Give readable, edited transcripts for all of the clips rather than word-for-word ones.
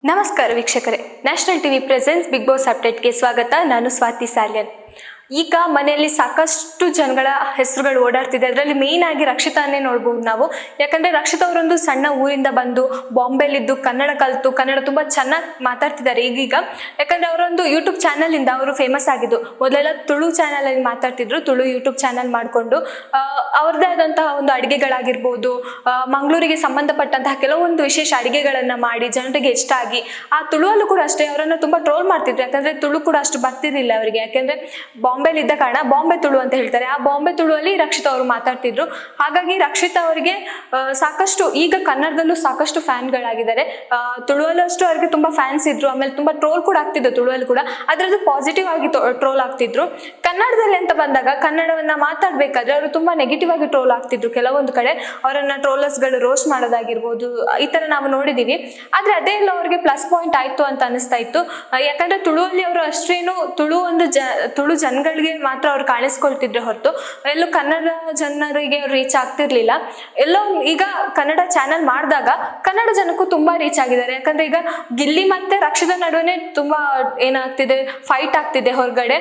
ನಮಸ್ಕಾರ ವೀಕ್ಷಕರೇ, national TV presents Big Boss ಅಪ್ಡೇಟ್ಗೆ ಸ್ವಾಗತ. ನಾನು ಸ್ವಾತಿ ಸಾಲ್ಯನ್. ಈಗ ಮನೆಯಲ್ಲಿ ಸಾಕಷ್ಟು ಜನಗಳ ಹೆಸರುಗಳು ಓಡಾಡ್ತಿದೆ. ಅದರಲ್ಲಿ ಮೇನ್ ಆಗಿ ರಕ್ಷಿತಾನೇ ನೋಡ್ಬೋದು ನಾವು. ಯಾಕಂದ್ರೆ ರಕ್ಷಿತಾ ಅವರೊಂದು ಸಣ್ಣ ಊರಿಂದ ಬಂದು ಬಾಂಬೆಲಿದ್ದು ಕನ್ನಡ ಕಲಿತು ಕನ್ನಡ ತುಂಬಾ ಚೆನ್ನಾಗಿ ಮಾತಾಡ್ತಿದ್ದಾರೆ ಈಗೀಗ. ಯಾಕಂದ್ರೆ ಅವರೊಂದು ಯೂಟ್ಯೂಬ್ ಚಾನಲ್ ಇಂದ ಅವರು ಫೇಮಸ್ ಆಗಿದ್ದು. ಮೊದಲೆಲ್ಲ ತುಳು ಚಾನಲ್ ಅಲ್ಲಿ ಮಾತಾಡ್ತಿದ್ರು, ತುಳು ಯೂಟ್ಯೂಬ್ ಚಾನಲ್ ಮಾಡಿಕೊಂಡು ಅವ್ರದ್ದೇ ಆದಂತಹ ಒಂದು ಅಡುಗೆಗಳಾಗಿರ್ಬೋದು, ಮಂಗಳೂರಿಗೆ ಸಂಬಂಧಪಟ್ಟಂತಹ ಕೆಲವೊಂದು ವಿಶೇಷ ಅಡುಗೆಗಳನ್ನ ಮಾಡಿ ಜನರಿಗೆ ಇಷ್ಟ ಆಗಿ, ಆ ತುಳುವಲ್ಲೂ ಕೂಡ ಅಷ್ಟೇ ಅವರನ್ನು ತುಂಬಾ ಟ್ರೋಲ್ ಮಾಡ್ತಿದ್ರು. ಯಾಕಂದ್ರೆ ತುಳು ಕೂಡ ಅಷ್ಟು ಬರ್ತಿರ್ಲಿಲ್ಲ ಅವರಿಗೆ. ಯಾಕಂದ್ರೆ ಬಾಂಬೆಲಿ ಇದ್ದ ಕಾರಣ ಬಾಂಬೆ ತುಳು ಅಂತ ಹೇಳ್ತಾರೆ. ಆ ಬಾಂಬೆ ತುಳುವಲ್ಲಿ ರಕ್ಷಿತಾ ಅವರು ಮಾತಾಡ್ತಿದ್ರು. ಹಾಗಾಗಿ ರಕ್ಷಿತಾ ಅವರಿಗೆ ಸಾಕಷ್ಟು ಈಗ ಕನ್ನಡದಲ್ಲೂ ಸಾಕಷ್ಟು ಫ್ಯಾನ್ಗಳಾಗಿದ್ದಾರೆ. ತುಳುವಲ್ಲೂ ಅಷ್ಟು ಅವ್ರಿಗೆ ತುಂಬಾ ಫ್ಯಾನ್ಸ್ ಇದ್ರು. ಆಮೇಲೆ ತುಂಬಾ ಟ್ರೋಲ್ ಕೂಡ ಆಗ್ತಿದ್ರು ತುಳುವಲ್ಲಿ ಕೂಡ. ಅದ್ರದ್ದು ಪಾಸಿಟಿವ್ ಆಗಿ ಟ್ರೋಲ್ ಆಗ್ತಿದ್ರು. ಕನ್ನಡದಲ್ಲಿ ಅಂತ ಬಂದಾಗ ಕನ್ನಡವನ್ನ ಮಾತಾಡ್ಬೇಕಾದ್ರೆ ಅವರು ತುಂಬಾ ನೆಗೆಟಿವ್ ಆಗಿ ಟ್ರೋಲ್ ಆಗ್ತಿದ್ರು. ಕೆಲವೊಂದು ಕಡೆ ಅವರನ್ನ ಟ್ರೋಲರ್ಸ್ಗಳು ರೋಸ್ಟ್ ಮಾಡೋದಾಗಿರ್ಬೋದು, ಈ ತರ ನಾವು ನೋಡಿದೀವಿ. ಆದ್ರೆ ಅದೇ ಎಲ್ಲ ಅವ್ರಿಗೆ ಪ್ಲಸ್ ಪಾಯಿಂಟ್ ಆಯ್ತು ಅಂತ ಅನಿಸ್ತಾ ಇತ್ತು. ಯಾಕಂದ್ರೆ ತುಳುವಲ್ಲಿ ಅವರು ಅಷ್ಟೇನು ತುಳು ಜನಗಳಿಗೆ ಮಾತ್ರ ಅವ್ರು ಕಾಣಿಸ್ಕೊಳ್ತಿದ್ರೆ ಹೊರತು ಎಲ್ಲೂ ಕನ್ನಡ ಜನರಿಗೆ ರೀಚ್ ಆಗ್ತಿರ್ಲಿಲ್ಲ. ಎಲ್ಲೋ ಈಗ ಕನ್ನಡ ಚಾನಲ್ ಮಾಡಿದಾಗ ಕನ್ನಡ ಜನಕ್ಕೂ ತುಂಬಾ ರೀಚ್ ಆಗಿದ್ದಾರೆ. ಯಾಕಂದ್ರೆ ಈಗ ಗಿಲ್ಲಿ ಮತ್ತೆ ರಕ್ಷಿತಾ ನಡುವೆ ತುಂಬಾ ಏನಾಗ್ತಿದೆ, ಫೈಟ್ ಆಗ್ತಿದೆ ಹೊರಗಡೆ.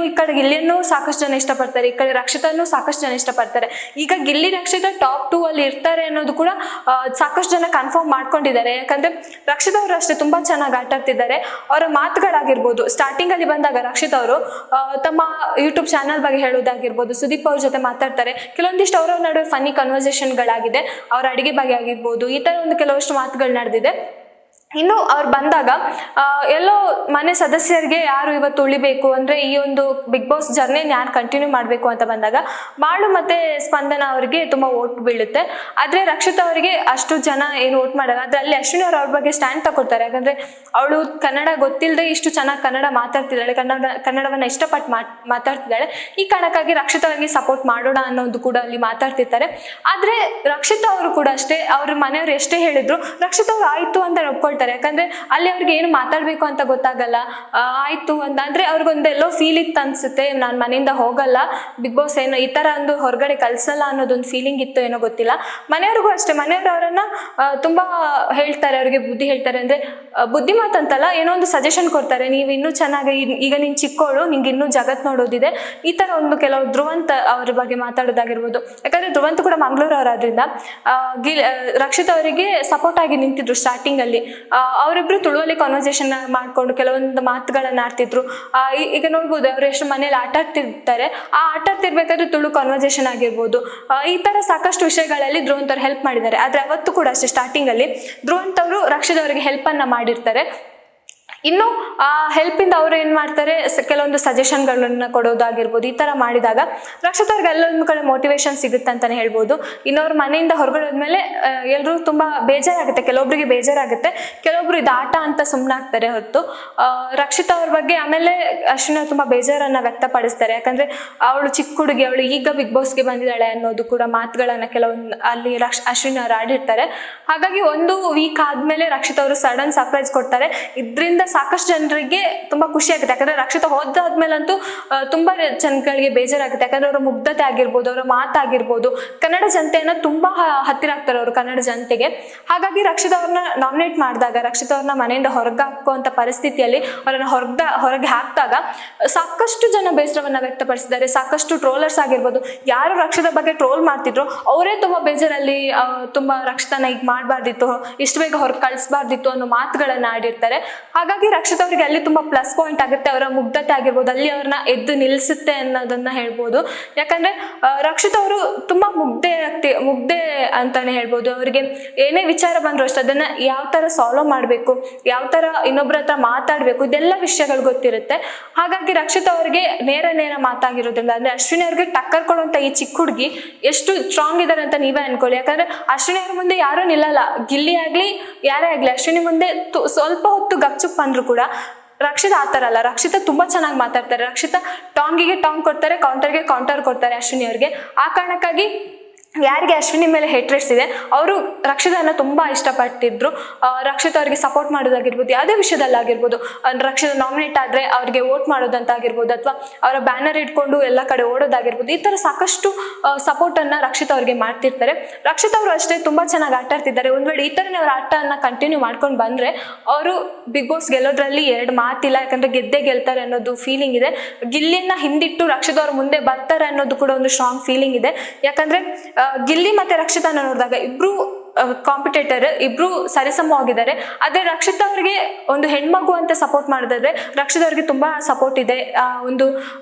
ಈ ಕಡೆ ಗಿಲ್ಲಿಯನ್ನು ಸಾಕಷ್ಟು ಜನ ಇಷ್ಟಪಡ್ತಾರೆ, ಈ ಕಡೆ ರಕ್ಷಿತಾನು ಸಾಕಷ್ಟು ಜನ ಇಷ್ಟಪಡ್ತಾರೆ. ಈಗ ಗಿಲ್ಲಿ ರಕ್ಷಿತಾ ಟಾಪ್ 2 ಅಲ್ಲಿ ಇರ್ತಾರೆ ಅನ್ನೋದು ಕೂಡ ಸಾಕಷ್ಟು ಜನ ಕನ್ಫರ್ಮ್ ಮಾಡ್ಕೊಂಡಿದ್ದಾರೆ. ಯಾಕಂದ್ರೆ ರಕ್ಷಿತಾ ಅವರು ಅಷ್ಟೇ ತುಂಬಾ ಚೆನ್ನಾಗಿ ಆಟ ಆಡ್ತಿದ್ದಾರೆ. ಅವರ ಮಾತುಗಳಾಗಿರ್ಬೋದು, ಸ್ಟಾರ್ಟಿಂಗ್ ಅಲ್ಲಿ ಬಂದಾಗ ರಕ್ಷಿತಾ ಅವರು ತಮ್ಮ ಯೂಟ್ಯೂಬ್ ಚಾನಲ್ ಬಗ್ಗೆ ಹೇಳೋದಾಗಿರ್ಬೋದು, ಸುದೀಪ್ ಅವ್ರ ಜೊತೆ ಮಾತಾಡ್ತಾರೆ. ಕೆಲವೊಂದಿಷ್ಟು ಅವರ ನಡುವೆ ಫನ್ನಿ ಕನ್ವರ್ಸೇಷನ್ಗಳಾಗಿದೆ. ಅವ್ರ ಅಡಿಗೆ ಬಗ್ಗೆ ಆಗಿರ್ಬೋದು, ಈ ತರ ಒಂದು ಕೆಲವಷ್ಟು ಮಾತುಗಳು ನಡೆದಿದೆ. ಇನ್ನು ಅವ್ರು ಬಂದಾಗ ಎಲ್ಲೋ ಮನೆ ಸದಸ್ಯರಿಗೆ ಯಾರು ಇವತ್ತು ಉಳಿಬೇಕು ಅಂದ್ರೆ ಈ ಒಂದು ಬಿಗ್ ಬಾಸ್ ಜರ್ನಿ ಯಾರು ಕಂಟಿನ್ಯೂ ಮಾಡಬೇಕು ಅಂತ ಬಂದಾಗ ಮಾಳು ಮತ್ತೆ ಸ್ಪಂದನ ಅವರಿಗೆ ತುಂಬಾ ಓಟ್ ಬೀಳುತ್ತೆ. ಆದ್ರೆ ರಕ್ಷಿತಾ ಅವರಿಗೆ ಅಷ್ಟು ಜನ ಏನು ಓಟ್ ಮಾಡಲ್ಲ. ಆದ್ರೆ ಅಲ್ಲಿ ಅಶ್ವಿನಿ ಅವ್ರ ಬಗ್ಗೆ ಸ್ಟ್ಯಾಂಡ್ ತಗೊಳ್ತಾರೆ. ಯಾಕಂದ್ರೆ ಅವಳು ಕನ್ನಡ ಗೊತ್ತಿಲ್ಲದೆ ಇಷ್ಟು ಚೆನ್ನಾಗಿ ಕನ್ನಡ ಮಾತಾಡ್ತಿದ್ದಾಳೆ, ಕನ್ನಡವನ್ನ ಇಷ್ಟಪಟ್ಟು ಮಾತಾಡ್ತಿದ್ದಾಳೆ. ಈ ಕಾರಣಕ್ಕಾಗಿ ರಕ್ಷಿತಾ ಅವರಿಗೆ ಸಪೋರ್ಟ್ ಮಾಡೋಣ ಅನ್ನೋದು ಕೂಡ ಅಲ್ಲಿ ಮಾತಾಡ್ತಿರ್ತಾರೆ. ಆದ್ರೆ ರಕ್ಷಿತಾ ಅವರು ಕೂಡ ಅಷ್ಟೇ, ಅವ್ರ ಮನೆಯವ್ರು ಎಷ್ಟೇ ಹೇಳಿದ್ರು ರಕ್ಷಿತಾ ಅವ್ರು ಆಯ್ತು ಅಂತ ಒಪ್ಕೊಳ್ತಾರೆ. ಯಾಕಂದ್ರೆ ಅಲ್ಲಿ ಅವ್ರಿಗೆ ಏನು ಮಾತಾಡ್ಬೇಕು ಅಂತ ಗೊತ್ತಾಗಲ್ಲ. ಆಯ್ತು ಅಂತ ಅಂದ್ರೆ ಅವ್ರಿಗೊಂದೆಲ್ಲೋ ಫೀಲ್ ಇತ್ತು ಅನ್ಸುತ್ತೆ, ನಾನ್ ಮನೆಯಿಂದ ಹೋಗಲ್ಲ, ಬಿಗ್ ಬಾಸ್ ಏನೋ ಈ ತರ ಒಂದು ಹೊರಗಡೆ ಕಳ್ಸಲ್ಲ ಅನ್ನೋದೊಂದು ಫೀಲಿಂಗ್ ಇತ್ತು ಏನೋ ಗೊತ್ತಿಲ್ಲ. ಮನೆಯವ್ರಿಗೂ ಅಷ್ಟೇ, ಮನೆಯವ್ರು ಅವರನ್ನ ತುಂಬಾ ಹೇಳ್ತಾರೆ, ಅವ್ರಿಗೆ ಬುದ್ಧಿ ಹೇಳ್ತಾರೆ. ಅಂದ್ರೆ ಬುದ್ಧಿ ಮಾತಂತಲ್ಲ, ಏನೋ ಒಂದು ಸಜೆಷನ್ ಕೊಡ್ತಾರೆ. ನೀವು ಇನ್ನೂ ಚೆನ್ನಾಗಿ, ಈಗ ನೀನ್ ಚಿಕ್ಕೋಳು, ನಿಂಗೆ ಇನ್ನೂ ಜಗತ್ ನೋಡೋದಿದೆ, ಈ ತರ ಒಂದು ಕೆಲವು ಧ್ರುವಂತ್ ಅವ್ರ ಬಗ್ಗೆ ಮಾತಾಡೋದಾಗಿರ್ಬೋದು. ಯಾಕಂದ್ರೆ ಧ್ರುವಂತ್ ಕೂಡ ಮಂಗಳೂರು ಅವರಾದ್ರಿಂದ ರಕ್ಷಿತಾ ಅವರಿಗೆ ಸಪೋರ್ಟ್ ಆಗಿ ನಿಂತಿದ್ರು ಸ್ಟಾರ್ಟಿಂಗ್ ಅಲ್ಲಿ. ಅವರಿಬ್ರು ತುಳುವಲ್ಲಿ ಕಾನ್ವರ್ಸೇಷನ್ ಮಾಡ್ಕೊಂಡು ಕೆಲವೊಂದು ಮಾತುಗಳನ್ನ ಆಡ್ತಿದ್ರು. ಈಗ ನೋಡ್ಬೋದು ಅವ್ರು ಎಷ್ಟು ಮನೇಲಿ ಆಟ ಆಡ್ತಿರ್ತಾರೆ. ಆ ಆಟ ಆಡ್ತಿರ್ಬೇಕಾದ್ರೆ ತುಳು ಕಾನ್ವರ್ಸೇಷನ್ ಆಗಿರ್ಬೋದು, ಈ ತರ ಸಾಕಷ್ಟು ವಿಷಯಗಳಲ್ಲಿ ಧ್ರುವಂತ್ ಅವ್ರು ಹೆಲ್ಪ್ ಮಾಡಿದ್ದಾರೆ. ಆದ್ರೆ ಅವತ್ತು ಕೂಡ ಅಷ್ಟೇ ಸ್ಟಾರ್ಟಿಂಗ್ ಅಲ್ಲಿ ಧ್ರುವಂತ್ ಅವರು ರಕ್ಷಿತಾ ಅವರಿಗೆ ಹೆಲ್ಪ್ ಅನ್ನ ಮಾಡಿರ್ತಾರೆ. ಇನ್ನು ಆ ಹೆಲ್ಪ್ ಇಂದ ಅವ್ರು ಏನ್ ಮಾಡ್ತಾರೆ, ಕೆಲವೊಂದು ಸಜೆಷನ್ಗಳನ್ನ ಕೊಡೋದಾಗಿರ್ಬೋದು. ಈ ತರ ಮಾಡಿದಾಗ ರಕ್ಷಿತಾ ಅವ್ರಿಗೆ ಎಲ್ಲೊಂದು ಕಡೆ ಮೋಟಿವೇಶನ್ ಸಿಗುತ್ತೆ ಅಂತಾನೆ ಹೇಳ್ಬೋದು. ಇನ್ನೊವ್ರ ಮನೆಯಿಂದ ಹೊರಗಡೆ ಹೋದ್ಮೇಲೆ ಎಲ್ರು ತುಂಬಾ ಬೇಜಾರಾಗುತ್ತೆ, ಕೆಲವೊಬ್ರಿಗೆ ಬೇಜಾರಾಗುತ್ತೆ, ಕೆಲವೊಬ್ರು ಇದು ಆಟ ಅಂತ ಸುಮ್ಮನಾಗ್ತಾರೆ ಹೊರತು ರಕ್ಷಿತಾ ಅವ್ರ ಬಗ್ಗೆ ಆಮೇಲೆ ಅಶ್ವಿನಿ ತುಂಬಾ ಬೇಜಾರನ್ನ ವ್ಯಕ್ತಪಡಿಸ್ತಾರೆ. ಯಾಕಂದ್ರೆ ಅವಳು ಚಿಕ್ಕ ಹುಡುಗಿ, ಅವಳು ಈಗ ಬಿಗ್ ಬಾಸ್ಗೆ ಬಂದಿದ್ದಾಳೆ ಅನ್ನೋದು ಕೂಡ ಮಾತುಗಳನ್ನ ಕೆಲವೊಂದು ಅಲ್ಲಿ ಅಶ್ವಿನಿ ಅವ್ರು ಆಡಿರ್ತಾರೆ. ಹಾಗಾಗಿ ಒಂದು ವೀಕ್ ಆದ್ಮೇಲೆ ರಕ್ಷಿತಾ ಅವರು ಸಡನ್ ಸರ್ಪ್ರೈಸ್ ಕೊಡ್ತಾರೆ. ಇದರಿಂದ ಸಾಕಷ್ಟು ಜನರಿಗೆ ತುಂಬಾ ಖುಷಿ ಆಗುತ್ತೆ. ಯಾಕಂದ್ರೆ ರಕ್ಷಿತಾ ಹೋದಾದ್ಮೇಲಂತೂ ತುಂಬಾ ಜನಗಳಿಗೆ ಬೇಜಾರಾಗುತ್ತೆ. ಯಾಕಂದ್ರೆ ಅವರ ಮುಗ್ಧತೆ ಆಗಿರ್ಬೋದು, ಅವರ ಮಾತಾಗಿರ್ಬೋದು, ಕನ್ನಡ ಜನತೆಯನ್ನ ತುಂಬಾ ಹತ್ತಿರ ಆಗ್ತಾರೆ ಅವರು ಕನ್ನಡ ಜನತೆಗೆ. ಹಾಗಾಗಿ ರಕ್ಷಿತಾ ಅವ್ರನ್ನ ನಾಮಿನೇಟ್ ಮಾಡಿದಾಗ, ರಕ್ಷಿತಾ ಅವ್ರನ್ನ ಮನೆಯಿಂದ ಹೊರಗೆ ಹಾಕುವಂತ ಪರಿಸ್ಥಿತಿಯಲ್ಲಿ ಅವರನ್ನ ಹೊರಗೆ ಹಾಕಿದಾಗ ಸಾಕಷ್ಟು ಜನ ಬೇಸರವನ್ನ ವ್ಯಕ್ತಪಡಿಸಿದ್ದಾರೆ. ಸಾಕಷ್ಟು ಟ್ರೋಲರ್ಸ್ ಆಗಿರ್ಬೋದು, ಯಾರು ರಕ್ಷಿತಾ ಬಗ್ಗೆ ಟ್ರೋಲ್ ಮಾಡ್ತಿದ್ರು ಅವರೇ ತುಂಬಾ ಬೇಜಾರಲ್ಲಿ, ತುಂಬಾ ರಕ್ಷಿತಾನ ಈಗ ಮಾಡಬಾರ್ದಿತ್ತು, ಇಷ್ಟು ಬೇಗ ಹೊರಗೆ ಕಳಿಸಬಾರ್ದಿತ್ತು ಅನ್ನೋ ಮಾತುಗಳನ್ನ ಆಡಿರ್ತಾರೆ. ಹಾಗಾಗಿ ರಕ್ಷಿತಾ ಅವರಿಗೆ ಅಲ್ಲಿ ತುಂಬಾ ಪ್ಲಸ್ ಪಾಯಿಂಟ್ ಆಗುತ್ತೆ. ಅವರ ಮುಗ್ಧತೆ ಆಗಿರ್ಬೋದು, ಅಲ್ಲಿ ಅವ್ರನ್ನ ಎದ್ದು ನಿಲ್ಲಿಸುತ್ತೆ ಅನ್ನೋದನ್ನ ಹೇಳ್ಬೋದು. ಯಾಕಂದ್ರೆ ರಕ್ಷಿತಾ ಅವರು ತುಂಬಾ ಮುಗ್ಧೆ ಅಂತಾನೆ ಹೇಳ್ಬೋದು. ಅವರಿಗೆ ಏನೇ ವಿಚಾರ ಬಂದ್ರು ಅಷ್ಟೇ ಅದನ್ನ ಯಾವ ತರ ಸಾಲ್ವ್ ಮಾಡ್ಬೇಕು, ಯಾವ ತರ ಇನ್ನೊಬ್ರ ಹತ್ರ ಮಾತಾಡ್ಬೇಕು, ಇದೆಲ್ಲ ವಿಷಯಗಳು ಗೊತ್ತಿರುತ್ತೆ. ಹಾಗಾಗಿ ರಕ್ಷಿತಾ ಅವರಿಗೆ ನೇರ ಮಾತಾಗಿರೋದ್ರಿಂದ, ಅಂದ್ರೆ ಅಶ್ವಿನಿ ಅವ್ರಿಗೆ ಟಕ್ಕರ್ ಕೊಡುವಂತ ಈ ಚಿಕ್ಕ ಹುಡುಗಿ ಎಷ್ಟು ಸ್ಟ್ರಾಂಗ್ ಇದಾರೆ ಅಂತ ನೀವೇ ಅನ್ಕೊಳ್ಳಿ. ಯಾಕಂದ್ರೆ ಅಶ್ವಿನಿ ಅವ್ರ ಮುಂದೆ ಯಾರು ನಿಲ್ಲಲ್ಲ, ಗಿಲ್ಲಿ ಆಗ್ಲಿ ಯಾರೇ ಆಗ್ಲಿ ಅಶ್ವಿನಿ ಮುಂದೆ ಸ್ವಲ್ಪ ಹೊತ್ತು ಗಪ್ಚುಪ್ ಬಂದ್ರು ಕೂಡ ರಕ್ಷಿತಾ ಆತರ ಅಲ್ಲ. ರಕ್ಷಿತಾ ತುಂಬಾ ಚೆನ್ನಾಗಿ ಮಾತಾಡ್ತಾರೆ. ರಕ್ಷಿತಾ ಟಾಂಗಿಗೆ ಟಾಂಗ್ ಕೊಡ್ತಾರೆ, ಕೌಂಟರ್ಗೆ ಕೌಂಟರ್ ಕೊಡ್ತಾರೆ ಅಶ್ವಿನಿ ಅವ್ರಿಗೆ. ಆ ಕಾರಣಕ್ಕಾಗಿ ಯಾರಿಗೆ ಅಶ್ವಿನಿ ಮೇಲೆ ಹೇಟ್ರೆಟ್ಸ್ ಇದೆ ಅವರು ರಕ್ಷಿತನ ತುಂಬ ಇಷ್ಟಪಟ್ಟಿದ್ರು. ರಕ್ಷಿತ್ ಅವರಿಗೆ ಸಪೋರ್ಟ್ ಮಾಡೋದಾಗಿರ್ಬೋದು, ಯಾವುದೇ ವಿಷಯದಲ್ಲಾಗಿರ್ಬೋದು, ರಕ್ಷಿತ ನಾಮಿನೇಟ್ ಆದರೆ ಅವ್ರಿಗೆ ವೋಟ್ ಮಾಡೋದಂತಾಗಿರ್ಬೋದು, ಅಥವಾ ಅವರ ಬ್ಯಾನರ್ ಇಟ್ಕೊಂಡು ಎಲ್ಲ ಕಡೆ ಓಡೋದಾಗಿರ್ಬೋದು, ಈ ಥರ ಸಾಕಷ್ಟು ಸಪೋರ್ಟನ್ನು ರಕ್ಷಿತ್ ಅವ್ರಿಗೆ ಮಾಡ್ತಿರ್ತಾರೆ. ರಕ್ಷಿತ್ ಅವರು ಅಷ್ಟೇ ತುಂಬ ಚೆನ್ನಾಗಿ ಆಟ ಆಡ್ತಿದ್ದಾರೆ. ಒಂದು ವೇಳೆ ಈ ಥರನೇ ಅವ್ರ ಆಟನ ಕಂಟಿನ್ಯೂ ಮಾಡ್ಕೊಂಡು ಬಂದರೆ ಅವರು ಬಿಗ್ ಬಾಸ್ ಗೆಲ್ಲೋದ್ರಲ್ಲಿ ಎರಡು ಮಾತಿಲ್ಲ. ಯಾಕಂದರೆ ಗೆದ್ದೇ ಗೆಲ್ತಾರೆ ಅನ್ನೋದು ಫೀಲಿಂಗ್ ಇದೆ. ಗಿಲ್ಲಿನ ಹಿಂದಿಟ್ಟು ರಕ್ಷಿತ್ ಅವ್ರ ಮುಂದೆ ಬರ್ತಾರೆ ಅನ್ನೋದು ಕೂಡ ಒಂದು ಸ್ಟ್ರಾಂಗ್ ಫೀಲಿಂಗ್ ಇದೆ. ಯಾಕಂದರೆ ಗಿಲ್ಲಿ ಮತ್ತೆ ರಕ್ಷಿತನ ನೋಡಿದಾಗ ಇಬ್ರು ಕಾಂಪಿಟೇಟರ್, ಇಬ್ರು ಸರಿಸಮವಾಗಿದ್ದಾರೆ. ಆದರೆ ರಕ್ಷಿತ್ ಅವರಿಗೆ ಒಂದು ಹೆಣ್ಮಗು ಅಂತ ಸಪೋರ್ಟ್ ಮಾಡೋದಾದ್ರೆ ರಕ್ಷಿತ್ ಅವ್ರಿಗೆ ತುಂಬ ಸಪೋರ್ಟ್ ಇದೆ. ಒಂದು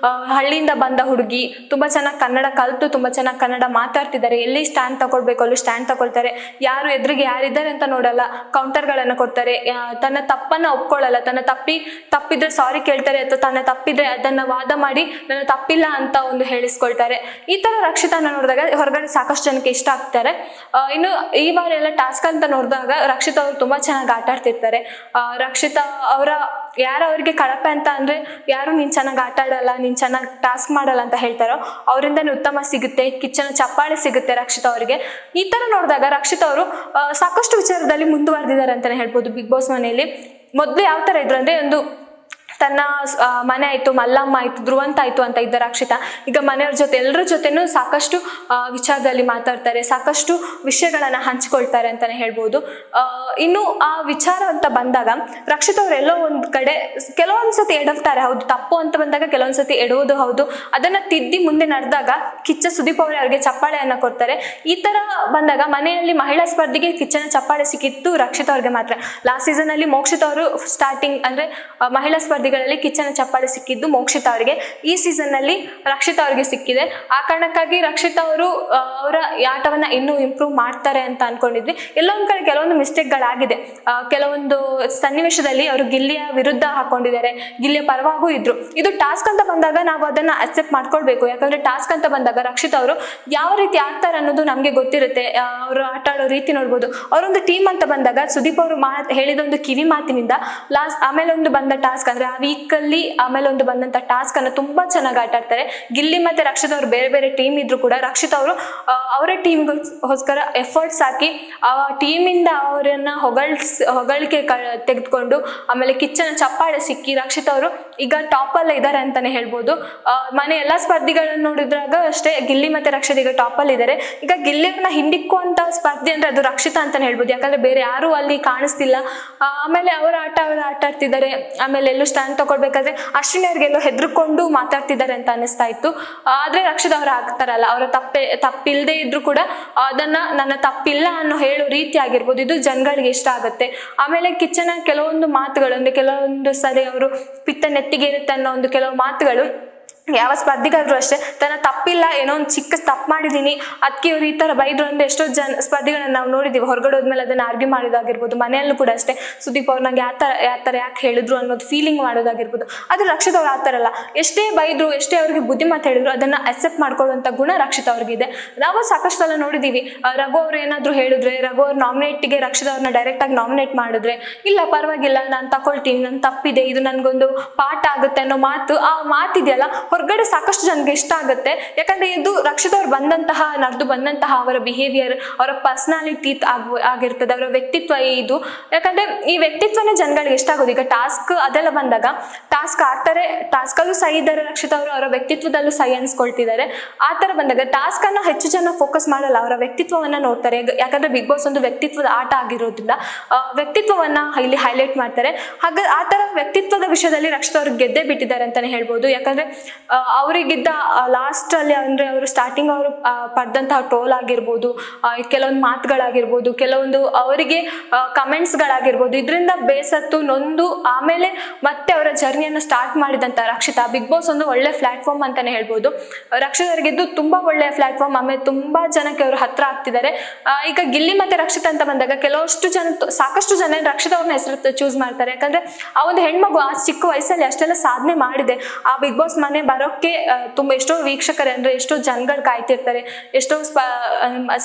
ಹಳ್ಳಿಯಿಂದ ಬಂದ ಹುಡುಗಿ, ತುಂಬ ಚೆನ್ನಾಗಿ ಕನ್ನಡ ಕಲಿತು ತುಂಬ ಚೆನ್ನಾಗಿ ಕನ್ನಡ ಮಾತಾಡ್ತಿದ್ದಾರೆ. ಎಲ್ಲಿ ಸ್ಟ್ಯಾಂಡ್ ತಗೊಳ್ಬೇಕು ಅಲ್ಲಿ ಸ್ಟ್ಯಾಂಡ್ ತಗೊಳ್ತಾರೆ. ಯಾರು ಎದುರಿಗೆ ಯಾರಿದ್ದಾರೆ ಅಂತ ನೋಡಲ್ಲ, ಕೌಂಟರ್ಗಳನ್ನು ಕೊಡ್ತಾರೆ. ತನ್ನ ತಪ್ಪನ್ನು ಒಪ್ಕೊಳ್ಳಲ್ಲ. ತಪ್ಪಿದ್ರೆ ಸಾರಿ ಕೇಳ್ತಾರೆ, ಅಥವಾ ತನ್ನ ತಪ್ಪಿದ್ರೆ ಅದನ್ನು ವಾದ ಮಾಡಿ ನನ್ನ ತಪ್ಪಿಲ್ಲ ಅಂತ ಒಂದು ಹೇಳಿಸ್ಕೊಳ್ತಾರೆ. ಈ ಥರ ರಕ್ಷಿತನ ನೋಡಿದಾಗ ಹೊರಗಡೆ ಸಾಕಷ್ಟು ಜನಕ್ಕೆ ಇಷ್ಟ ಆಗ್ತಾರೆ. ಇನ್ನು ಈ ಎಲ್ಲ ಟಾಸ್ಕ್ ಅಂತ ನೋಡಿದಾಗ ರಕ್ಷಿತ್ ಅವರು ತುಂಬಾ ಚೆನ್ನಾಗಿ ಆಟ ಆಡ್ತಿರ್ತಾರೆ. ರಕ್ಷಿತಾ ಅವರ ಅವ್ರಿಗೆ ಕಳಪೆ ಅಂತ ಅಂದ್ರೆ ಯಾರು ನೀನ್ ಚೆನ್ನಾಗಿ ಆಟ ಆಡಲ್ಲ, ನೀನ್ ಚೆನ್ನಾಗಿ ಟಾಸ್ಕ್ ಮಾಡಲ್ಲ ಅಂತ ಹೇಳ್ತಾರೋ ಅವರಿಂದನೇ ಉತ್ತಮ ಸಿಗುತ್ತೆ, ಕಿಚ್ಚನ ಚಪ್ಪಾಳೆ ಸಿಗುತ್ತೆ ರಕ್ಷಿತ್ ಅವರಿಗೆ. ಈ ತರ ನೋಡಿದಾಗ ರಕ್ಷಿತ್ ಅವರು ಸಾಕಷ್ಟು ವಿಚಾರದಲ್ಲಿ ಮುಂದುವರೆದಿದ್ದಾರೆ ಅಂತಾನೆ ಹೇಳ್ಬೋದು. ಬಿಗ್ ಬಾಸ್ ಮನೆಯಲ್ಲಿ ಮೊದಲು ಯಾವ ತರ ಇದ್ರು ಅಂದ್ರೆ ಒಂದು ತನ್ನ ಮನೆ ಆಯಿತು, ಮಲ್ಲಮ್ಮ ಆಯಿತು, ಧ್ರುವಂತ ಆಯಿತು ಅಂತ ಇದ್ದ ರಕ್ಷಿತಾ ಈಗ ಮನೆಯವ್ರ ಜೊತೆ ಎಲ್ಲರ ಜೊತೆನೂ ಸಾಕಷ್ಟು ವಿಚಾರದಲ್ಲಿ ಮಾತಾಡ್ತಾರೆ, ಸಾಕಷ್ಟು ವಿಷಯಗಳನ್ನು ಹಂಚ್ಕೊಳ್ತಾರೆ ಅಂತಲೇ ಹೇಳ್ಬೋದು. ಇನ್ನು ಆ ವಿಚಾರ ಅಂತ ಬಂದಾಗ ರಕ್ಷಿತಾ ಅವ್ರು ಎಲ್ಲೋ ಒಂದು ಕಡೆ ಕೆಲವೊಂದು ಸತಿ ಎಡವ್ತಾರೆ, ಹೌದು, ತಪ್ಪು ಅಂತ ಬಂದಾಗ ಕೆಲವೊಂದು ಸತಿ ಎಡುವುದು ಹೌದು. ಅದನ್ನು ತಿದ್ದಿ ಮುಂದೆ ನಡೆದಾಗ ಕಿಚ್ಚ ಸುದೀಪ್ ಅವರಿಗೆ ಚಪ್ಪಾಳೆಯನ್ನು ಕೊಡ್ತಾರೆ. ಈ ಥರ ಬಂದಾಗ ಮನೆಯಲ್ಲಿ ಮಹಿಳಾ ಸ್ಪರ್ಧಿಗೆ ಕಿಚ್ಚನ ಚಪ್ಪಾಳೆ ಸಿಕ್ಕಿತ್ತು ರಕ್ಷಿತಾ ಅವ್ರಿಗೆ ಮಾತ್ರ. ಲಾಸ್ಟ್ ಸೀಸನಲ್ಲಿ ಮೋಕ್ಷಿತ್ ಅವರು ಸ್ಟಾರ್ಟಿಂಗ್ ಅಂದರೆ ಮಹಿಳಾ ಸ್ಪರ್ಧಿ ಕಿಚ್ಚನ ಚಪ್ಪಾಳೆ ಸಿಕ್ಕಿದ್ದು ಮೋಕ್ಷಿತಾ ಅವರಿಗೆ. ಈ ಸೀಸನ್ ನಲ್ಲಿ ರಕ್ಷಿತಾ ಅವರಿಗೆ ಸಿಕ್ಕಿದೆ. ಆ ಕಾರಣಕ್ಕಾಗಿ ರಕ್ಷಿತಾ ಅವರು ಅವರ ಆಟವನ್ನ ಇನ್ನೂ ಇಂಪ್ರೂವ್ ಮಾಡ್ತಾರೆ ಅಂತ ಅನ್ಕೊಂಡಿದ್ವಿ. ಎಲ್ಲೊಂದ್ ಕಡೆ ಕೆಲವೊಂದು ಮಿಸ್ಟೇಕ್ಗಳಾಗಿದೆ. ಕೆಲವೊಂದು ಸನ್ನಿವೇಶದಲ್ಲಿ ಅವರು ಗಿಲ್ಲಿಯ ವಿರುದ್ಧ ಹಾಕೊಂಡಿದ್ದಾರೆ, ಗಿಲ್ಲಿಯ ಪರವಾಗೂ ಇದ್ರು. ಇದು ಟಾಸ್ಕ್ ಅಂತ ಬಂದಾಗ ನಾವು ಅದನ್ನ ಅಕ್ಸೆಪ್ಟ್ ಮಾಡ್ಕೊಳ್ಬೇಕು. ಯಾಕಂದ್ರೆ ಟಾಸ್ಕ್ ಅಂತ ಬಂದಾಗ ರಕ್ಷಿತಾ ಅವರು ಯಾವ ರೀತಿ ಆಡ್ತಾರೆ ಅನ್ನೋದು ನಮ್ಗೆ ಗೊತ್ತಿರುತ್ತೆ. ಅವರು ಆಟ ಆಡೋ ರೀತಿ ನೋಡ್ಬೋದು. ಅವರೊಂದು ಟೀಮ್ ಅಂತ ಬಂದಾಗ ಸುದೀಪ್ ಅವರು ಹೇಳಿದ ಒಂದು ಕಿವಿ ಮಾತಿನಿಂದ ಆಮೇಲೆ ಒಂದು ಬಂದ ಟಾಸ್ಕ್ ಅಂದ್ರೆ ವೀಕಲ್ಲಿ ಆಮೇಲೆ ಒಂದು ಬಂದಂತ ಟಾಸ್ಕ್ ಅನ್ನು ತುಂಬಾ ಚೆನ್ನಾಗಿ ಆಟ ಆಡ್ತಾರೆ. ಗಿಲ್ಲಿ ಮತ್ತೆ ರಕ್ಷಿತ್ ಅವರು ಬೇರೆ ಬೇರೆ ಟೀಮ್ ಇದ್ರು ಕೂಡ ರಕ್ಷಿತ್ ಅವರು ಅವರ ಟೀಮ್ಗೋಸ್ಕರ ಎಫರ್ಟ್ಸ್ ಹಾಕಿ ಆ ಟೀಮಿಂದ ಅವರನ್ನ ಹೊಗಳಿಕೆ ತೆಗೆದುಕೊಂಡು ಆಮೇಲೆ ಕಿಚ್ಚನ ಚಪ್ಪಾಳೆ ಸಿಕ್ಕಿ ರಕ್ಷಿತ್ ಅವರು ಈಗ ಟಾಪ್ ಅಲ್ಲೇ ಇದ್ದಾರೆ ಅಂತಾನೆ ಹೇಳ್ಬೋದು. ಮನೆ ಎಲ್ಲಾ ಸ್ಪರ್ಧಿಗಳನ್ನ ನೋಡಿದ್ರಾಗ ಅಷ್ಟೇ ಗಿಲ್ಲಿ ಮತ್ತೆ ರಕ್ಷಿತ್ ಈಗ ಟಾಪ್ ಅಲ್ಲಿ ಇದ್ದಾರೆ. ಈಗ ಗಿಲ್ಲಿಯವ್ರನ್ನ ಹಿಂದಿಕ್ಕುವಂತ ಸ್ಪರ್ಧೆ ಅಂದ್ರೆ ಅದು ರಕ್ಷಿತಾ ಅಂತಾನೆ ಹೇಳ್ಬೋದು. ಯಾಕಂದ್ರೆ ಬೇರೆ ಯಾರು ಅಲ್ಲಿ ಕಾಣಿಸ್ತಿಲ್ಲ. ಆಮೇಲೆ ಅವರ ಆಟ ಆಡ್ತಿದ್ದಾರೆ. ಆಮೇಲೆ ಎಲ್ಲೂ ಸ್ಟ್ಯಾಂಡ್ ತಗೊಳ್ಬೇಕಾದ್ರೆ ಅಶ್ವಿನಿ ಅವ್ರಿಗೆಲ್ಲೋ ಹೆದರ್ಕೊಂಡು ಮಾತಾಡ್ತಿದ್ದಾರೆ ಅಂತ ಅನಿಸ್ತಾ ಇತ್ತು. ಆದ್ರೆ ರಕ್ಷಿತ್ ಅವ್ರು ಆಗ್ತಾರಲ್ಲ, ಅವರ ತಪ್ಪಿಲ್ಲದೆ ಇದ್ರು ಕೂಡ ಅದನ್ನ ನನ್ನ ತಪ್ಪಿಲ್ಲ ಅನ್ನೋ ಹೇಳೋ ರೀತಿ ಆಗಿರ್ಬೋದು, ಇದು ಜನಗಳಿಗೆ ಇಷ್ಟ ಆಗುತ್ತೆ. ಆಮೇಲೆ ಕಿಚ್ಚನ ಕೆಲವೊಂದು ಮಾತುಗಳು ಅಂದ್ರೆ ಕೆಲವೊಂದು ಸರಿ ಅವರು ಪಿತ್ತ ನೆತ್ತಿಗೆ ಇರುತ್ತೆ ಅನ್ನೋ ಒಂದು ಕೆಲವು ಮಾತುಗಳು ಯಾವ ಸ್ಪರ್ಧಿಗಾದ್ರು ಅಷ್ಟೇ ತನ್ನ ತಪ್ಪಿಲ್ಲ, ಏನೋ ಒಂದು ಚಿಕ್ಕ ತಪ್ಪು ಮಾಡಿದೀನಿ ಅದಕ್ಕೆ ಇವ್ರು ಈ ತರ ಬೈದ್ರು ಅಂದ್ರೆ ಎಷ್ಟೋ ಸ್ಪರ್ಧಿಗಳನ್ನ ನಾವು ನೋಡಿದೀವಿ. ಹೊರಗಡೆ ಹೋದ್ಮೇಲೆ ಅದನ್ನ ಆರ್ಗ್ಯೂ ಮಾಡೋದಾಗಿರ್ಬೋದು. ಮನೆಯಲ್ಲೂ ಕೂಡ ಅಷ್ಟೇ ಸುದೀಪ್ ಅವ್ರು ನಂಗೆ ಯಾವ ಯಾಕೆ ಹೇಳಿದ್ರು ಅನ್ನೋದು ಫೀಲಿಂಗ್ ಮಾಡೋದಾಗಿರ್ಬೋದು. ಆದ್ರೆ ರಕ್ಷಿತ್ ಅವ್ರು ಆ ಥರ ಅಲ್ಲ. ಎಷ್ಟೇ ಬೈದ್ರು, ಎಷ್ಟೇ ಅವ್ರಿಗೆ ಬುದ್ಧಿ ಮಾತು ಹೇಳಿದ್ರು ಅದನ್ನ ಅಕ್ಸೆಪ್ಟ್ ಮಾಡ್ಕೊಳ್ಳುವಂತ ಗುಣ ರಕ್ಷಿತ್ ಅವ್ರಿಗಿದೆ. ನಾವು ಸಾಕಷ್ಟು ಸಲ ನೋಡಿದೀವಿ. ರಘು ಅವ್ರು ಏನಾದ್ರು ಹೇಳಿದ್ರೆ, ರಘು ಅವ್ರ ನಾಮಿನೇಟ್ಗೆ ರಕ್ಷಿತ್ ಅವ್ರನ್ನ ಡೈರೆಕ್ಟ್ ಆಗಿ ನಾಮಿನೇಟ್ ಮಾಡಿದ್ರೆ ಇಲ್ಲ ಪರವಾಗಿಲ್ಲ ನಾನು ತಗೊಳ್ತೀನಿ, ನನ್ ತಪ್ಪಿದೆ, ಇದು ನನ್ಗೊಂದು ಪಾಠ ಆಗುತ್ತೆ ಅನ್ನೋ ಮಾತು, ಆ ಮಾತಿದೆಯಲ್ಲ ಹೊರಗಡೆ ಸಾಕಷ್ಟು ಜನಕ್ಕೆ ಇಷ್ಟ ಆಗುತ್ತೆ. ಯಾಕಂದ್ರೆ ಇದು ರಕ್ಷಿತ್ ಅವ್ರು ನಡೆದು ಬಂದಂತಹ ಅವರ ಬಿಹೇವಿಯರ್, ಅವರ ಪರ್ಸನಾಲಿಟಿ ಆಗಿರ್ತದೆ, ಅವರ ವ್ಯಕ್ತಿತ್ವ ಇದು. ಯಾಕಂದ್ರೆ ಈ ವ್ಯಕ್ತಿತ್ವನೇ ಜನಗಳಿಗೆ ಇಷ್ಟ ಆಗೋದು. ಈಗ ಟಾಸ್ಕ್ ಅದೆಲ್ಲ ಬಂದಾಗ ಟಾಸ್ಕ್ ಆಡ್ತಾರೆ, ಟಾಸ್ಕ್ ಅಲ್ಲೂ ಸೈ ಇದ್ದಾರೆ ರಕ್ಷಿತ್ ಅವರು, ಅವರ ವ್ಯಕ್ತಿತ್ವದಲ್ಲೂ ಸೈ ಅನ್ಸ್ಕೊಳ್ತಿದ್ದಾರೆ. ಆ ತರ ಬಂದಾಗ ಟಾಸ್ಕ್ ಅನ್ನ ಹೆಚ್ಚು ಜನ ಫೋಕಸ್ ಮಾಡಲ್ಲ, ಅವರ ವ್ಯಕ್ತಿತ್ವವನ್ನ ನೋಡ್ತಾರೆ. ಯಾಕಂದ್ರೆ ಬಿಗ್ ಬಾಸ್ ಒಂದು ವ್ಯಕ್ತಿತ್ವದ ಆಟ ಆಗಿರೋದ್ರಿಂದ ವ್ಯಕ್ತಿತ್ವವನ್ನ ಇಲ್ಲಿ ಹೈಲೈಟ್ ಮಾಡ್ತಾರೆ. ಹಾಗೆ ಆ ತರ ವ್ಯಕ್ತಿತ್ವದ ವಿಷಯದಲ್ಲಿ ರಕ್ಷಿತ್ ಅವ್ರಿಗೆ ಗೆದ್ದೇ ಬಿಟ್ಟಿದ್ದಾರೆ ಅಂತಾನೆ ಹೇಳ್ಬೋದು. ಯಾಕಂದ್ರೆ ಅವರಿಗಿದ್ದ ಲಾಸ್ಟ್ ಅಲ್ಲಿ ಅಂದ್ರೆ ಅವರು ಸ್ಟಾರ್ಟಿಂಗ್ ಅವರು ಪಡೆದಂತಹ ಟ್ರೋಲ್ ಆಗಿರ್ಬೋದು, ಕೆಲವೊಂದು ಮಾತುಗಳಾಗಿರ್ಬೋದು, ಕೆಲವೊಂದು ಅವರಿಗೆ ಕಮೆಂಟ್ಸ್ ಗಳಾಗಿರ್ಬೋದು, ಇದರಿಂದ ಬೇಸತ್ತು ನೊಂದು ಆಮೇಲೆ ಮತ್ತೆ ಅವರ ಜರ್ನಿಯನ್ನು ಸ್ಟಾರ್ಟ್ ಮಾಡಿದಂತ ರಕ್ಷಿತಾ ಬಿಗ್ ಬಾಸ್ ಒಂದು ಒಳ್ಳೆ ಪ್ಲಾಟ್ಫಾರ್ಮ್ ಅಂತಾನೆ ಹೇಳ್ಬೋದು. ರಕ್ಷಿತ್ ಅವರಿಗಿದ್ದು ತುಂಬಾ ಒಳ್ಳೆಯ ಪ್ಲಾಟ್ಫಾರ್ಮ್. ಆಮೇಲೆ ತುಂಬಾ ಜನಕ್ಕೆ ಅವರು ಹತ್ರ ಆಗ್ತಿದ್ದಾರೆ. ಈಗ ಗಿಲ್ಲಿ ಮತ್ತೆ ರಕ್ಷಿತ್ ಅಂತ ಬಂದಾಗ ಸಾಕಷ್ಟು ಜನ ರಕ್ಷಿತ್ ಅವ್ರನ್ನ ಹೆಸರು ಚೂಸ್ ಮಾಡ್ತಾರೆ. ಯಾಕಂದ್ರೆ ಆ ಒಂದು ಹೆಣ್ಮಗು ಆ ಚಿಕ್ಕ ವಯಸ್ಸಲ್ಲಿ ಅಷ್ಟೆಲ್ಲ ಸಾಧನೆ ಮಾಡಿದೆ. ಆ ಬಿಗ್ ಬಾಸ್ ಮನೆ ಬರೋಕ್ಕೆ ತುಂಬ ಎಷ್ಟೋ ವೀಕ್ಷಕರೇ ಅಂದರೆ ಎಷ್ಟೋ ಜನಗಳು ಕಾಯ್ತಿರ್ತಾರೆ, ಎಷ್ಟೋ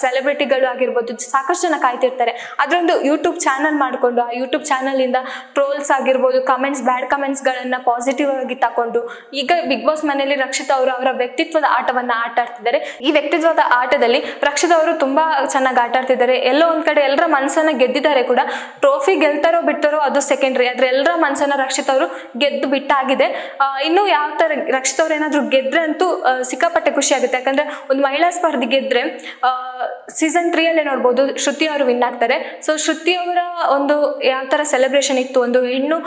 ಸೆಲೆಬ್ರಿಟಿಗಳು ಆಗಿರ್ಬೋದು, ಸಾಕಷ್ಟು ಜನ ಕಾಯ್ತಿರ್ತಾರೆ. ಅದರೊಂದು ಯೂಟ್ಯೂಬ್ ಚಾನಲ್ ಮಾಡಿಕೊಂಡು ಆ ಯೂಟ್ಯೂಬ್ ಚಾನಲಿಂದ ಟ್ರೋಲ್ಸ್ ಆಗಿರ್ಬೋದು, ಕಮೆಂಟ್ಸ್, ಬ್ಯಾಡ್ ಕಮೆಂಟ್ಸ್ಗಳನ್ನು ಪಾಸಿಟಿವ್ ಆಗಿ ತಗೊಂಡು ಈಗ ಬಿಗ್ ಬಾಸ್ ಮನೆಯಲ್ಲಿ ರಕ್ಷಿತಾ ಅವರು ಅವರ ವ್ಯಕ್ತಿತ್ವದ ಆಟವನ್ನು ಆಟ ಆಡ್ತಿದ್ದಾರೆ. ಈ ವ್ಯಕ್ತಿತ್ವದ ಆಟದಲ್ಲಿ ರಕ್ಷಿತಾ ಅವರು ತುಂಬಾ ಚೆನ್ನಾಗಿ ಆಟ ಆಡ್ತಿದ್ದಾರೆ. ಎಲ್ಲೋ ಒಂದ್ ಕಡೆ ಎಲ್ಲರ ಮನಸ್ಸನ್ನ ಗೆದ್ದಿದ್ದಾರೆ ಕೂಡ. ಟ್ರೋಫಿ ಗೆಲ್ತಾರೋ ಬಿಡ್ತಾರೋ ಅದು ಸೆಕೆಂಡ್ರಿ, ಆದ್ರೆ ಎಲ್ಲರ ಮನಸ್ಸನ್ನ ರಕ್ಷಿತಾ ಅವರು ಗೆದ್ದು ಬಿಟ್ಟಾಗಿದೆ. ಇನ್ನು ಯಾವ ತರ ರಕ್ಷಿತಾ ಅವ್ರು ಏನಾದ್ರು ಗೆದ್ರೆ ಅಂತೂ ಸಿಕ್ಕಾಪಟ್ಟೆ ಖುಷಿ ಆಗುತ್ತೆ. ಯಾಕಂದ್ರೆ ಒಂದು ಮಹಿಳಾ ಸ್ಪರ್ಧೆ ಗೆದ್ರೆ ಸೀಸನ್ 3 ಅಲ್ಲೇ ನೋಡ್ಬೋದು ಶ್ರುತಿ ಅವರು ವಿನ್ ಆಗ್ತಾರೆ. ಸೊ ಶ್ರುತಿ ಅವರ ಒಂದು ಯಾವ ತರ ಸೆಲೆಬ್ರೇಷನ್ ಇತ್ತು, ಒಂದು ಹೆಣ್ಣು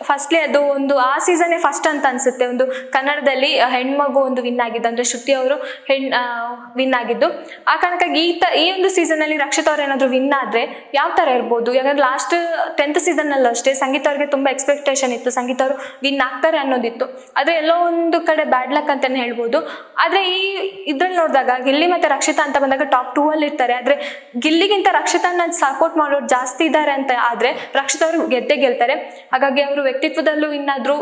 ಫಸ್ಟ್ಲಿ ಅದು ಒಂದು ಆ ಸೀಸನ್ನೇ ಫಸ್ಟ್ ಅಂತ ಅನ್ಸುತ್ತೆ, ಒಂದು ಕನ್ನಡದಲ್ಲಿ ಹೆಣ್ಮಗು ಒಂದು ವಿನ್ ಆಗಿದ್ದು, ಅಂದ್ರೆ ಶ್ರುತಿ ಅವರು ವಿನ್ ಆಗಿದ್ದು. ಆ ಕಾರಣಕ್ಕಾಗಿ ಈ ಒಂದು ಸೀಸನ್ ಅಲ್ಲಿ ರಕ್ಷಿತಾ ಅವ್ರು ಏನಾದ್ರು ವಿನ್ ಆದ್ರೆ ಯಾವ ತರ ಇರ್ಬೋದು. ಯಾಕಂದ್ರೆ ಲಾಸ್ಟ್ 10th ಸೀಸನ್ ಅಲ್ಲೂ ಅಷ್ಟೇ ಸಂಗೀತ ಅವ್ರಿಗೆ ತುಂಬಾ ಎಕ್ಸ್ಪೆಕ್ಟೇಷನ್ ಇತ್ತು, ಸಂಗೀತ ಅವರು ವಿನ್ ಆಗ್ತಾರೆ ಅನ್ನೋದಿತ್ತು. ಆದ್ರೆ ಎಲ್ಲೋ ಒಂದು ಕಡೆ ಬ್ಯಾಡ್ ಲಕ್ ಅಂತಾನೆ ಹೇಳ್ಬೋದು. ಆದ್ರೆ ಈ ಇದ್ರಲ್ಲಿ ನೋಡಿದಾಗ ಗಿಲ್ಲಿ ಮತ್ತೆ ರಕ್ಷಿತಾ ಅಂತ ಬಂದಾಗ ಟಾಪ್ 2 ಅಲ್ಲಿ ಇರ್ತಾರೆ. ಆದ್ರೆ ಗಿಲ್ಲಿಗಿಂತ ರಕ್ಷಿತಾನ ಸಪೋರ್ಟ್ ಮಾಡೋರು ಜಾಸ್ತಿ ಇದ್ದಾರೆ ಅಂತ ಆದ್ರೆ ರಕ್ಷಿತಾ ಅವರು ಗೆದ್ದೇ ಗೆಲ್ತಾರೆ. ಹಾಗಾಗಿ ಅವರು ವ್ಯಕ್ತಿತ್ವದಲ್ಲೂ ವಿನ್ ಆದ್ರು,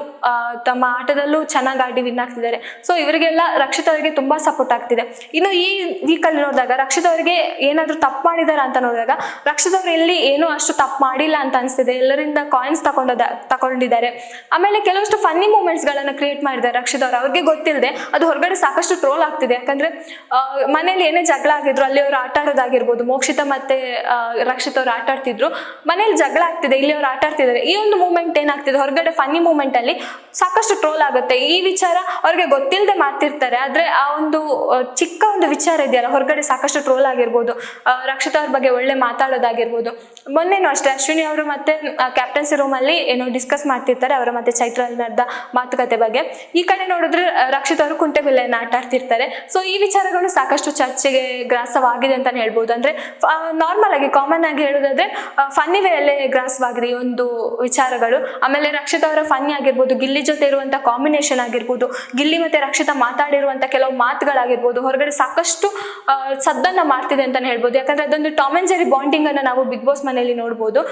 ತಮ್ಮ ಆಟದಲ್ಲೂ ಚೆನ್ನಾಗಿ ಆಡಿ ವಿನ್ ಆಗ್ತಿದ್ದಾರೆ. ಸೊ ಇವರಿಗೆಲ್ಲ ರಕ್ಷಿತಾ ಅವರಿಗೆ ತುಂಬಾ ಸಪೋರ್ಟ್ ಆಗ್ತಿದೆ. ಇನ್ನು ಈ ವೀಕಲ್ಲಿ ನೋಡಿದಾಗ ರಕ್ಷಿತಾ ಅವರಿಗೆ ಏನಾದ್ರು ತಪ್ಪು ಮಾಡಿದಾರ ಅಂತ ನೋಡಿದಾಗ ರಕ್ಷಿತಾ ಅವ್ರು ಎಲ್ಲಿ ಏನೂ ಅಷ್ಟು ತಪ್ಪು ಮಾಡಿಲ್ಲ ಅಂತ ಅನ್ಸ್ತಿದೆ. ಎಲ್ಲರಿಂದ ಕಾಯಿನ್ಸ್ ತಗೊಂಡಿದ್ದಾರೆ. ಆಮೇಲೆ ಕೆಲವಷ್ಟು ಫನ್ನಿ ಮೂಮೆಂಟ್ಸ್ ಗಳನ್ನ ಕ್ರಿಯೇಟ್ ಮಾಡಿದ್ದಾರೆ ರಕ್ಷಿತಾ ಅವರು. ಅವ್ರಿಗೆ ಗೊತ್ತಿಲ್ಲದೆ ಅದು ಹೊರಗಡೆ ಸಾಕಷ್ಟು ಟ್ರೋಲ್ ಆಗ್ತಿದೆ. ಯಾಕಂದ್ರೆ ಮನೇಲಿ ಏನೇ ಜಗಳ ಆಗಿದ್ರು ಅಲ್ಲಿ ಅವರು ಆಟ ಆಡೋದಾಗಿರ್ಬೋದು, ಮೋಕ್ಷಿತಾ ಮತ್ತೆ ರಕ್ಷಿತಾ ಅವ್ರು ಆಟ ಆಡ್ತಿದ್ರು, ಮನೇಲಿ ಜಗಳ ಆಗ್ತಿದೆ, ಇಲ್ಲಿ ಅವ್ರು ಆಟ ಆಡ್ತಿದ್ದಾರೆ. ಈ ಒಂದು ಮೂಮೆಂಟ್ ಏನಾಗ್ತಿದೆ ಹೊರಗಡೆ ಫನ್ನಿ ಮೂಮೆಂಟ್ ಅಲ್ಲಿ ಸಾಕಷ್ಟು ಟ್ರೋಲ್ ಆಗುತ್ತೆ. ಈ ವಿಚಾರ ಅವ್ರಿಗೆ ಗೊತ್ತಿಲ್ಲದೆ ಮಾಡ್ತಿರ್ತಾರೆ. ಆದ್ರೆ ಆ ಒಂದು ಚಿಕ್ಕ ಒಂದು ವಿಚಾರ ಇದೆಯಲ್ಲ ಹೊರಗಡೆ ಸಾಕಷ್ಟು ಟ್ರೋಲ್ ಆಗಿರ್ಬೋದು, ರಕ್ಷಿತಾ ಅವ್ರ ಬಗ್ಗೆ ಒಳ್ಳೆ ಮಾತಾಡೋದಾಗಿರ್ಬೋದು. ಮೊನ್ನೆನೂ ಅಷ್ಟೇ ಅಶ್ವಿನಿ ಅವರು ಮತ್ತೆ ಕ್ಯಾಪ್ಟನ್ಸಿ ರೂಮ್ ಅಲ್ಲಿ ಏನೋ ಡಿಸ್ಕಸ್ ಮಾಡ್ತಿರ್ತಾರೆ ಅವರ ಮತ್ತೆ ಚೈತ್ರ ನಡೆದ ಮಾತುಕತೆ ಬಗ್ಗೆ. ಈ ಕಡೆ ನೋಡಿದ್ರೆ ರಕ್ಷಿತಾ ಅವರು ಕುಂಟೆಬಿಲ್ಲೆಯನ್ನು ಆಟ ಆಡ್ತಿರ್ತಾರೆ. ಸೊ ಈ ವಿಚಾರಗಳು ಸಾಕಷ್ಟು ಚರ್ಚೆಗೆ ಗ್ರಾಸವಾಗಿದೆ ಅಂತಾನೆ ಹೇಳ್ಬೋದು. ಅಂದ್ರೆ ನಾರ್ಮಲ್ ಆಗಿ ಕಾಮನ್ ಆಗಿ ಹೇಳೋದಾದ್ರೆ ಫನ್ನಿ ವೇಯಲ್ಲಿ ಗ್ರಾಸವಾಗಿದೆ ಈ ಒಂದು ವಿಚಾರಗಳು. ಆಮೇಲೆ ರಕ್ಷಿತಾ ಅವರ ಫನ್ನಿ ಆಗಿರ್ಬೋದು, ಗಿಲ್ಲಿ ಜೊತೆ ಇರುವಂತ ಕಾಂಬಿನೇಷನ್ ಆಗಿರ್ಬೋದು, ಗಿಲ್ಲಿ ಮತ್ತೆ ರಕ್ಷಿತಾ ಮಾತಾಡಿರುವಂತ ಕೆಲವು ಮಾತುಗಳಾಗಿರ್ಬೋದು ಹೊರಗಡೆ ಸಾಕಷ್ಟು ಸದ್ದನ್ನ ಮಾಡ್ತಿದೆ ಅಂತಾನೆ ಹೇಳ್ಬೋದು. ಯಾಕಂದ್ರೆ ಅದೊಂದು ಟಾಮ್ ಅಂಡ್ ಜೆರಿ ಬಾಂಡಿಂಗ್ ಅನ್ನ ನಾವು ಬಿಗ್ ಬಾಸ್ ಮನೆಯಲ್ಲಿ ನೋಡ್ಬೋದು.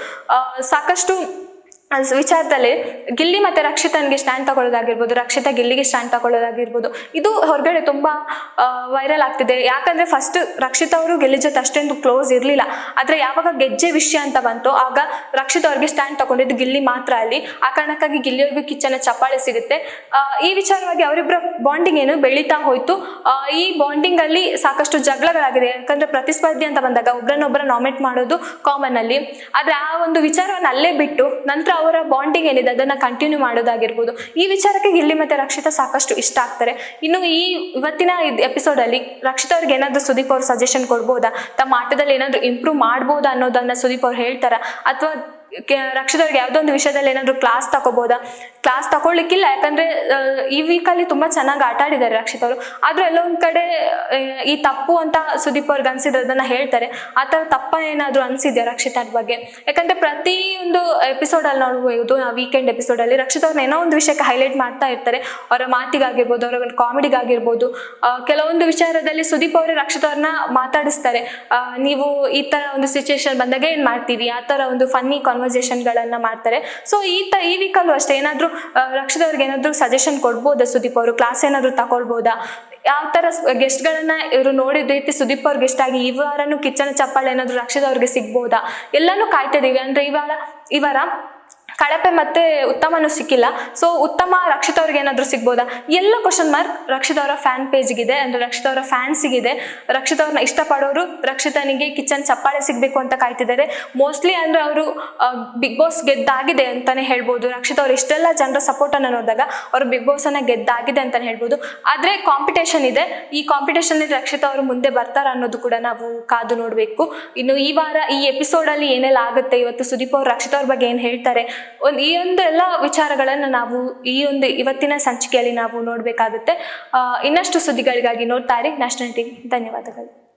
ಸಾಕಷ್ಟು ವಿಚಾರದಲ್ಲಿ ಗಿಲ್ಲಿ ಮತ್ತೆ ರಕ್ಷಿತನ್ಗೆ ಸ್ಟ್ಯಾಂಡ್ ತಗೊಳ್ಳೋದಾಗಿರ್ಬೋದು, ರಕ್ಷಿತಾ ಗಿಲ್ಲಿಗೆ ಸ್ಟ್ಯಾಂಡ್ ತಗೊಳ್ಳೋದಾಗಿರ್ಬೋದು, ಇದು ಹೊರಗಡೆ ತುಂಬಾ ವೈರಲ್ ಆಗ್ತಿದೆ. ಯಾಕಂದ್ರೆ ಫಸ್ಟ್ ರಕ್ಷಿತಾ ಅವರು ಗಿಲ್ಲಿ ಜೊತೆ ಅಷ್ಟೊಂದು ಕ್ಲೋಸ್ ಇರಲಿಲ್ಲ. ಆದ್ರೆ ಯಾವಾಗ ಗೆಜ್ಜೆ ವಿಷಯ ಅಂತ ಬಂತು ಆಗ ರಕ್ಷಿತಾ ಅವ್ರಿಗೆ ಸ್ಟ್ಯಾಂಡ್ ತಗೊಂಡಿದ್ದು ಗಿಲ್ಲಿ ಮಾತ್ರ ಅಲ್ಲಿ. ಆ ಕಾರಣಕ್ಕಾಗಿ ಗಿಲ್ಲಿಯವ್ರಿಗೂ ಕಿಚ್ಚನ ಚಪ್ಪಾಳೆ ಸಿಗುತ್ತೆ. ಈ ವಿಚಾರವಾಗಿ ಅವರಿಬ್ಬರ ಬಾಂಡಿಂಗ್ ಏನು ಬೆಳೀತಾ ಹೋಯ್ತು. ಈ ಬಾಂಡಿಂಗ್ ಅಲ್ಲಿ ಸಾಕಷ್ಟು ಜಗಳಗಳಾಗಿದೆ. ಯಾಕಂದ್ರೆ ಪ್ರತಿಸ್ಪರ್ಧಿ ಅಂತ ಬಂದಾಗ ಒಬ್ಬರನ್ನೊಬ್ಬರ ನಾಮಿನೇಟ್ ಮಾಡೋದು ಕಾಮನ್ ಅಲ್ಲಿ. ಆದ್ರೆ ಆ ಒಂದು ವಿಚಾರವನ್ನು ಅಲ್ಲೇ ಬಿಟ್ಟು ನಂತರ ಅವರ ಬಾಂಡಿಂಗ್ ಏನಿದೆ ಅದನ್ನ ಕಂಟಿನ್ಯೂ ಮಾಡೋದಾಗಿರ್ಬೋದು. ಈ ವಿಚಾರಕ್ಕೆ ಗಿಲ್ಲಿ ಮತ್ತೆ ರಕ್ಷಿತಾ ಸಾಕಷ್ಟು ಇಷ್ಟ ಆಗ್ತಾರೆ. ಇನ್ನು ಇವತ್ತಿನ ಎಪಿಸೋಡ್ ಅಲ್ಲಿ ರಕ್ಷಿತಾ ಅವ್ರಿಗೆ ಏನಾದ್ರು ಸುದೀಪ್ ಅವ್ರು ಸಜೆಷನ್ ಕೊಡ್ಬೋದಾ, ತಮ್ಮ ಆಟದಲ್ಲಿ ಏನಾದ್ರು ಇಂಪ್ರೂವ್ ಮಾಡ್ಬೋದಾ ಅನ್ನೋದನ್ನ ಸುದೀಪ್ ಅವ್ರು ಹೇಳ್ತಾರ, ಅಥವಾ ರಕ್ಷಿತಾ ಅವ್ರಿಗೆ ಯಾವುದೋ ಒಂದು ವಿಷಯದಲ್ಲಿ ಏನಾದ್ರು ಕ್ಲಾಸ್ ತಗೋಬೋದಾ? ಕ್ಲಾಸ್ ತಗೊಳ್ಲಿಕ್ಕಿಲ್ಲ, ಯಾಕಂದ್ರೆ ಈ ವೀಕಲ್ಲಿ ತುಂಬಾ ಚೆನ್ನಾಗಿ ಆಟ ಆಡಿದ್ದಾರೆ ರಕ್ಷಿತಾ ಅವರು. ಆದ್ರೂ ಎಲ್ಲೊಂದ್ ಕಡೆ ಈ ತಪ್ಪು ಅಂತ ಸುದೀಪ್ ಅವ್ರಿಗೆ ಅನ್ಸಿದ್ರದನ್ನ ಹೇಳ್ತಾರೆ. ಆ ತರ ತಪ್ಪ ಏನಾದ್ರು ಅನ್ಸಿದ್ಯಾ ರಕ್ಷಿತಾ ಬಗ್ಗೆ? ಯಾಕಂದ್ರೆ ಪ್ರತಿಯೊಂದು ಎಪಿಸೋಡ್ ಅಲ್ಲಿ ನೋಡ್ಬೋದು, ವೀಕೆಂಡ್ ಎಪಿಸೋಡ್ ಅಲ್ಲಿ ರಕ್ಷಿತಾ ಅವ್ರನ್ನ ಏನೋ ಒಂದು ವಿಷಯಕ್ಕೆ ಹೈಲೈಟ್ ಮಾಡ್ತಾ ಇರ್ತಾರೆ. ಅವರ ಮಾತಿಗಾಗಿರ್ಬೋದು, ಅವರ ಕಾಮಿಡಿಗಾಗಿರ್ಬೋದು. ಕೆಲವೊಂದು ವಿಚಾರದಲ್ಲಿ ಸುದೀಪ್ ಅವರೇ ರಕ್ಷಿತಾ ಅವ್ರನ್ನ ಮಾತಾಡಿಸ್ತಾರೆ. ನೀವು ಈ ತರ ಒಂದು ಸಿಚುವೇಶನ್ ಬಂದಾಗ ಏನ್ ಮಾಡ್ತೀವಿ, ಆ ತರ ಒಂದು ಫನ್ನಿ ಕಾನ್ವರ್ಸೇಷನ್ ಗಳನ್ನ ಮಾಡ್ತಾರೆ. ಸೊ ಈ ವೀಕಲ್ಲೂ ಅಷ್ಟೇ ಏನಾದ್ರು ರಕ್ಷಿತಾ ಅವ್ರಿಗೆ ಏನಾದ್ರು ಸಜೆಷನ್ ಕೊಡ್ಬೋದಾ ಸುದೀಪ್ ಅವರು? ಕ್ಲಾಸ್ ಏನಾದ್ರು ತಗೊಳ್ಬೋದಾ? ಯಾವ ತರ ಗೆಸ್ಟ್ ಗಳನ್ನ ಇವರು ನೋಡಿದ ರೀತಿ ಸುದೀಪ್ ಅವ್ರಿಗೆ ಗೆಸ್ಟ್ ಆಗಿ ಈ ವಾರನು ಕಿಚ್ಚನ ಚಪ್ಪಾಳೆ ಏನಾದ್ರು ರಕ್ಷಿತಾ ಅವ್ರಿಗೆ ಸಿಗ್ಬೋದಾ? ಎಲ್ಲಾನು ಕಾಯ್ತಾ ಇದೀವಿ. ಅಂದ್ರೆ ಈ ವಾರ ಕಳಪೆ ಮತ್ತೆ ಉತ್ತಮನೂ ಸಿಕ್ಕಿಲ್ಲ. ಸೊ ಉತ್ತಮ ರಕ್ಷಿತಾ ಅವ್ರಿಗೆ ಏನಾದ್ರು ಸಿಗ್ಬೋದಾ? ಎಲ್ಲ ಕ್ವಶನ್ ಮಾರ್ಕ್ ರಕ್ಷಿತಾ ಅವರ ಫ್ಯಾನ್ ಪೇಜ್ಗಿದೆ, ಅಂದ್ರೆ ರಕ್ಷಿತಾ ಅವರ ಫ್ಯಾನ್ಸಿಗಿದೆ. ರಕ್ಷಿತಾ ಅವ್ರನ್ನ ಇಷ್ಟಪಡೋರು ರಕ್ಷಿತಾನಿಗೆ ಕಿಚ್ಚನ್ ಚಪ್ಪಾಳೆ ಸಿಗ್ಬೇಕು ಅಂತ ಕಾಯ್ತಿದ್ದಾರೆ. ಮೋಸ್ಟ್ಲಿ ಅಂದ್ರೆ ಅವರು ಬಿಗ್ ಬಾಸ್ ಗೆದ್ದಾಗಿದೆ ಅಂತಾನೆ ಹೇಳ್ಬೋದು. ರಕ್ಷಿತಾ ಅವ್ರು ಇಷ್ಟೆಲ್ಲ ಜನರ ಸಪೋರ್ಟ್ ಅನ್ನ ನೋಡಿದಾಗ ಅವರು ಬಿಗ್ ಬಾಸ್ ಅನ್ನ ಗೆದ್ದಾಗಿದೆ ಅಂತಾನೆ ಹೇಳ್ಬೋದು. ಆದ್ರೆ ಕಾಂಪಿಟೇಷನ್ ಇದೆ. ಈ ಕಾಂಪಿಟೇಷನ್ ರಕ್ಷಿತಾ ಅವರು ಮುಂದೆ ಬರ್ತಾರ ಅನ್ನೋದು ಕೂಡ ನಾವು ಕಾದು ನೋಡ್ಬೇಕು. ಇನ್ನು ಈ ವಾರ ಈ ಎಪಿಸೋಡ್ ಅಲ್ಲಿ ಏನೆಲ್ಲ ಆಗುತ್ತೆ, ಇವತ್ತು ಸುದೀಪ್ ಅವ್ರು ರಕ್ಷಿತಾ ಅವ್ರ ಬಗ್ಗೆ ಏನ್ ಹೇಳ್ತಾರೆ, ಈ ಒಂದು ಎಲ್ಲ ವಿಚಾರಗಳನ್ನು ನಾವು ಇವತ್ತಿನ ಸಂಚಿಕೆಯಲ್ಲಿ ನಾವು ನೋಡಬೇಕಾಗುತ್ತೆ. ಇನ್ನಷ್ಟು ಸುದ್ದಿಗಳಿಗಾಗಿ ನೋಡ್ತಾ ಇರಿ ನ್ಯಾಷನಲ್ ಟಿವಿ. ಧನ್ಯವಾದಗಳು.